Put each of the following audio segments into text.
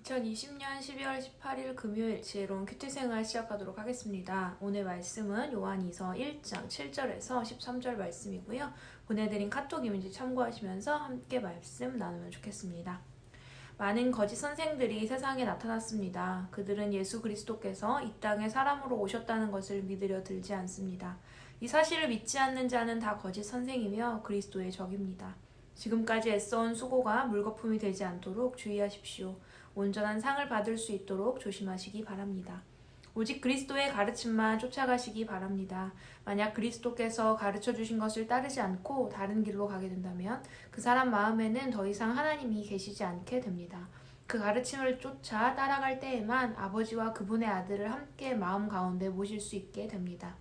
2020년 12월 18일 금요일 지혜로운 큐티생활 시작하도록 하겠습니다. 오늘 말씀은 요한이서 1장 7절에서 13절 말씀이고요. 보내드린 카톡 이미지 참고하시면서 함께 말씀 나누면 좋겠습니다. 많은 거짓 선생들이 세상에 나타났습니다. 그들은 예수 그리스도께서 이 땅에 사람으로 오셨다는 것을 믿으려 들지 않습니다. 이 사실을 믿지 않는 자는 다 거짓 선생이며 그리스도의 적입니다. 지금까지 애써온 수고가 물거품이 되지 않도록 주의하십시오. 온전한 상을 받을 수 있도록 조심하시기 바랍니다. 오직 그리스도의 가르침만 쫓아가시기 바랍니다. 만약 그리스도께서 가르쳐 주신 것을 따르지 않고 다른 길로 가게 된다면 그 사람 마음에는 더 이상 하나님이 계시지 않게 됩니다. 그 가르침을 쫓아 따라갈 때에만 아버지와 그분의 아들을 함께 마음 가운데 모실 수 있게 됩니다.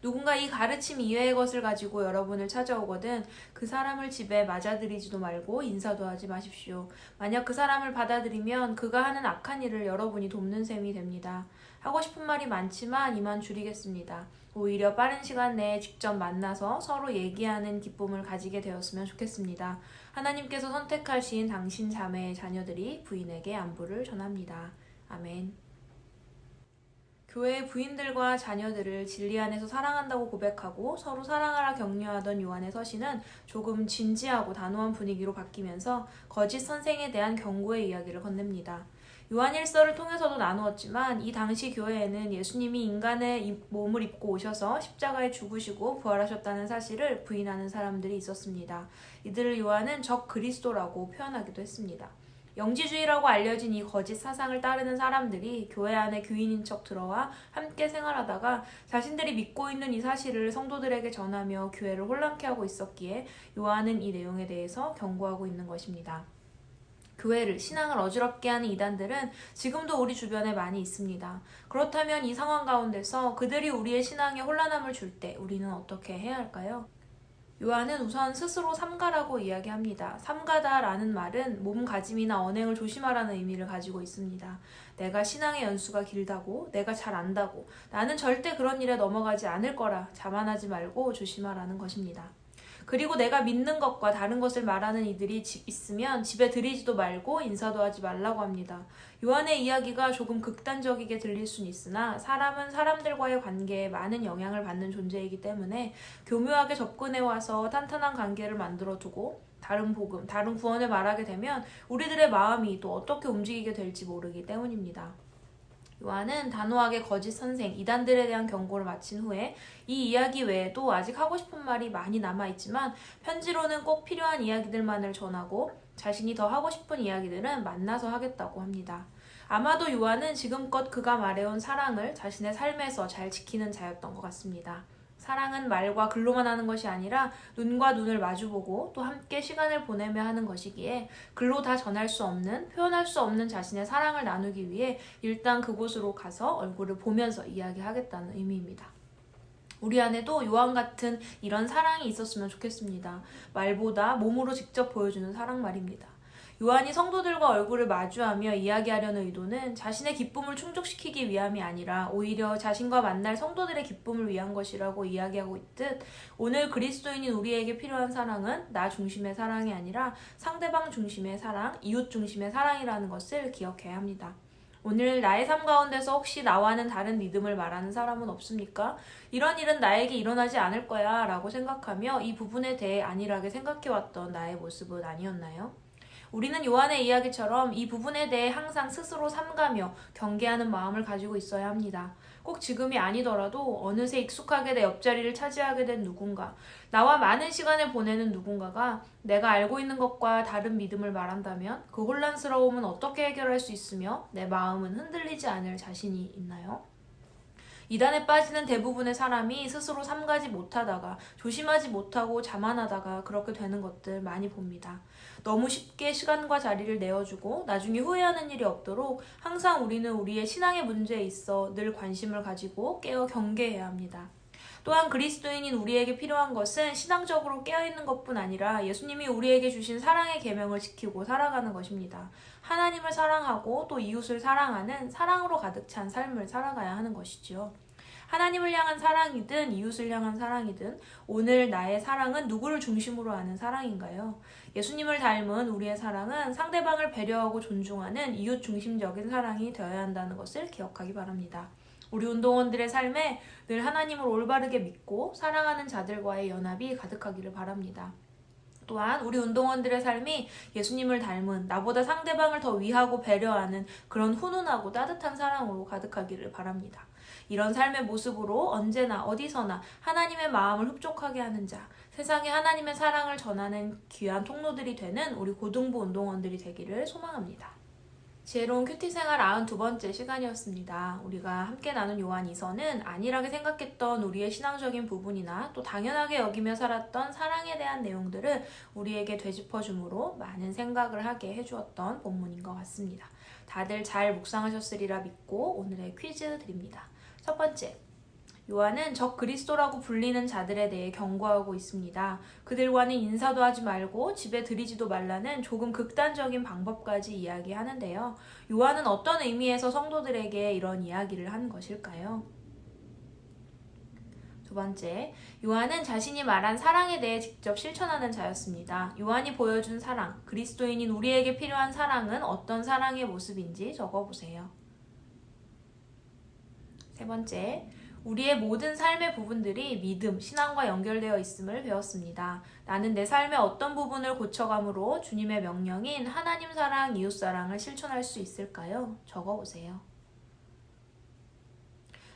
누군가 이 가르침 이외의 것을 가지고 여러분을 찾아오거든 그 사람을 집에 맞아들이지도 말고 인사도 하지 마십시오. 만약 그 사람을 받아들이면 그가 하는 악한 일을 여러분이 돕는 셈이 됩니다. 하고 싶은 말이 많지만 이만 줄이겠습니다. 오히려 빠른 시간 내에 직접 만나서 서로 얘기하는 기쁨을 가지게 되었으면 좋겠습니다. 하나님께서 선택하신 당신 자매의 자녀들이 부인에게 안부를 전합니다. 아멘. 교회의 부인들과 자녀들을 진리 안에서 사랑한다고 고백하고 서로 사랑하라 격려하던 요한의 서신은 조금 진지하고 단호한 분위기로 바뀌면서 거짓 선생에 대한 경고의 이야기를 건넵니다. 요한일서를 통해서도 나누었지만 이 당시 교회에는 예수님이 인간의 몸을 입고 오셔서 십자가에 죽으시고 부활하셨다는 사실을 부인하는 사람들이 있었습니다. 이들을 요한은 적 그리스도라고 표현하기도 했습니다. 영지주의라고 알려진 이 거짓 사상을 따르는 사람들이 교회 안에 교인인 척 들어와 함께 생활하다가 자신들이 믿고 있는 이 사실을 성도들에게 전하며 교회를 혼란케 하고 있었기에 요한은 이 내용에 대해서 경고하고 있는 것입니다. 교회를, 신앙을 어지럽게 하는 이단들은 지금도 우리 주변에 많이 있습니다. 그렇다면 이 상황 가운데서 그들이 우리의 신앙에 혼란함을 줄 때 우리는 어떻게 해야 할까요? 요한은 우선 스스로 삼가라고 이야기합니다. 삼가다라는 말은 몸가짐이나 언행을 조심하라는 의미를 가지고 있습니다. 내가 신앙의 연수가 길다고, 내가 잘 안다고, 나는 절대 그런 일에 넘어가지 않을 거라 자만하지 말고 조심하라는 것입니다. 그리고 내가 믿는 것과 다른 것을 말하는 이들이 있으면 집에 들이지도 말고 인사도 하지 말라고 합니다. 요한의 이야기가 조금 극단적이게 들릴 수는 있으나 사람은 사람들과의 관계에 많은 영향을 받는 존재이기 때문에 교묘하게 접근해와서 탄탄한 관계를 만들어두고 다른 복음, 다른 구원을 말하게 되면 우리들의 마음이 또 어떻게 움직이게 될지 모르기 때문입니다. 요한은 단호하게 거짓 선생, 이단들에 대한 경고를 마친 후에 이 이야기 외에도 아직 하고 싶은 말이 많이 남아있지만 편지로는 꼭 필요한 이야기들만을 전하고 자신이 더 하고 싶은 이야기들은 만나서 하겠다고 합니다. 아마도 요한은 지금껏 그가 말해온 사랑을 자신의 삶에서 잘 지키는 자였던 것 같습니다. 사랑은 말과 글로만 하는 것이 아니라 눈과 눈을 마주보고 또 함께 시간을 보내며 하는 것이기에 글로 다 전할 수 없는, 표현할 수 없는 자신의 사랑을 나누기 위해 일단 그곳으로 가서 얼굴을 보면서 이야기하겠다는 의미입니다. 우리 안에도 요한 같은 이런 사랑이 있었으면 좋겠습니다. 말보다 몸으로 직접 보여주는 사랑 말입니다. 요한이 성도들과 얼굴을 마주하며 이야기하려는 의도는 자신의 기쁨을 충족시키기 위함이 아니라 오히려 자신과 만날 성도들의 기쁨을 위한 것이라고 이야기하고 있듯 오늘 그리스도인인 우리에게 필요한 사랑은 나 중심의 사랑이 아니라 상대방 중심의 사랑, 이웃 중심의 사랑이라는 것을 기억해야 합니다. 오늘 나의 삶 가운데서 혹시 나와는 다른 믿음을 말하는 사람은 없습니까? 이런 일은 나에게 일어나지 않을 거야 라고 생각하며 이 부분에 대해 안일하게 생각해왔던 나의 모습은 아니었나요? 우리는 요한의 이야기처럼 이 부분에 대해 항상 스스로 삼가며 경계하는 마음을 가지고 있어야 합니다. 꼭 지금이 아니더라도 어느새 익숙하게 내 옆자리를 차지하게 된 누군가, 나와 많은 시간을 보내는 누군가가 내가 알고 있는 것과 다른 믿음을 말한다면 그 혼란스러움은 어떻게 해결할 수 있으며 내 마음은 흔들리지 않을 자신이 있나요? 이단에 빠지는 대부분의 사람이 스스로 삼가지 못하다가 조심하지 못하고 자만하다가 그렇게 되는 것들 많이 봅니다. 너무 쉽게 시간과 자리를 내어주고 나중에 후회하는 일이 없도록 항상 우리는 우리의 신앙의 문제에 있어 늘 관심을 가지고 깨어 경계해야 합니다. 또한 그리스도인인 우리에게 필요한 것은 신앙적으로 깨어있는 것뿐 아니라 예수님이 우리에게 주신 사랑의 계명을 지키고 살아가는 것입니다. 하나님을 사랑하고 또 이웃을 사랑하는 사랑으로 가득 찬 삶을 살아가야 하는 것이지요. 하나님을 향한 사랑이든 이웃을 향한 사랑이든 오늘 나의 사랑은 누구를 중심으로 하는 사랑인가요? 예수님을 닮은 우리의 사랑은 상대방을 배려하고 존중하는 이웃 중심적인 사랑이 되어야 한다는 것을 기억하기 바랍니다. 우리 운동원들의 삶에 늘 하나님을 올바르게 믿고 사랑하는 자들과의 연합이 가득하기를 바랍니다. 또한 우리 운동원들의 삶이 예수님을 닮은 나보다 상대방을 더 위하고 배려하는 그런 훈훈하고 따뜻한 사랑으로 가득하기를 바랍니다. 이런 삶의 모습으로 언제나 어디서나 하나님의 마음을 흡족하게 하는 자, 세상에 하나님의 사랑을 전하는 귀한 통로들이 되는 우리 고등부 운동원들이 되기를 소망합니다. 지혜로운 큐티 생활 92번째 시간이었습니다. 우리가 함께 나눈 요한 2서는 안일하게 생각했던 우리의 신앙적인 부분이나 또 당연하게 여기며 살았던 사랑에 대한 내용들을 우리에게 되짚어주므로 많은 생각을 하게 해주었던 본문인 것 같습니다. 다들 잘 묵상하셨으리라 믿고 오늘의 퀴즈 드립니다. 첫 번째, 요한은 적 그리스도라고 불리는 자들에 대해 경고하고 있습니다. 그들과는 인사도 하지 말고 집에 들이지도 말라는 조금 극단적인 방법까지 이야기하는데요. 요한은 어떤 의미에서 성도들에게 이런 이야기를 하는 것일까요? 두 번째, 요한은 자신이 말한 사랑에 대해 직접 실천하는 자였습니다. 요한이 보여준 사랑, 그리스도인인 우리에게 필요한 사랑은 어떤 사랑의 모습인지 적어보세요. 세 번째, 우리의 모든 삶의 부분들이 믿음, 신앙과 연결되어 있음을 배웠습니다. 나는 내 삶의 어떤 부분을 고쳐감으로 주님의 명령인 하나님 사랑, 이웃 사랑을 실천할 수 있을까요? 적어보세요.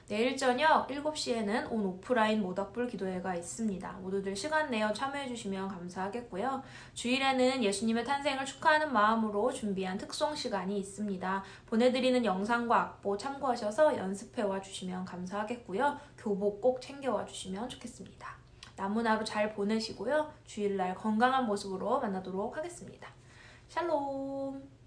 내일 저녁 7시에는 온 오프라인 모닥불 기도회가 있습니다. 모두들 시간 내어 참여해 주시면 감사하겠고요. 주일에는 예수님의 탄생을 축하하는 마음으로 준비한 특송 시간이 있습니다. 보내드리는 영상과 악보 참고하셔서 연습해와 주시면 감사하겠고요. 교복 꼭 챙겨와 주시면 좋겠습니다. 남은 하루 잘 보내시고요. 주일날 건강한 모습으로 만나도록 하겠습니다. 샬롬!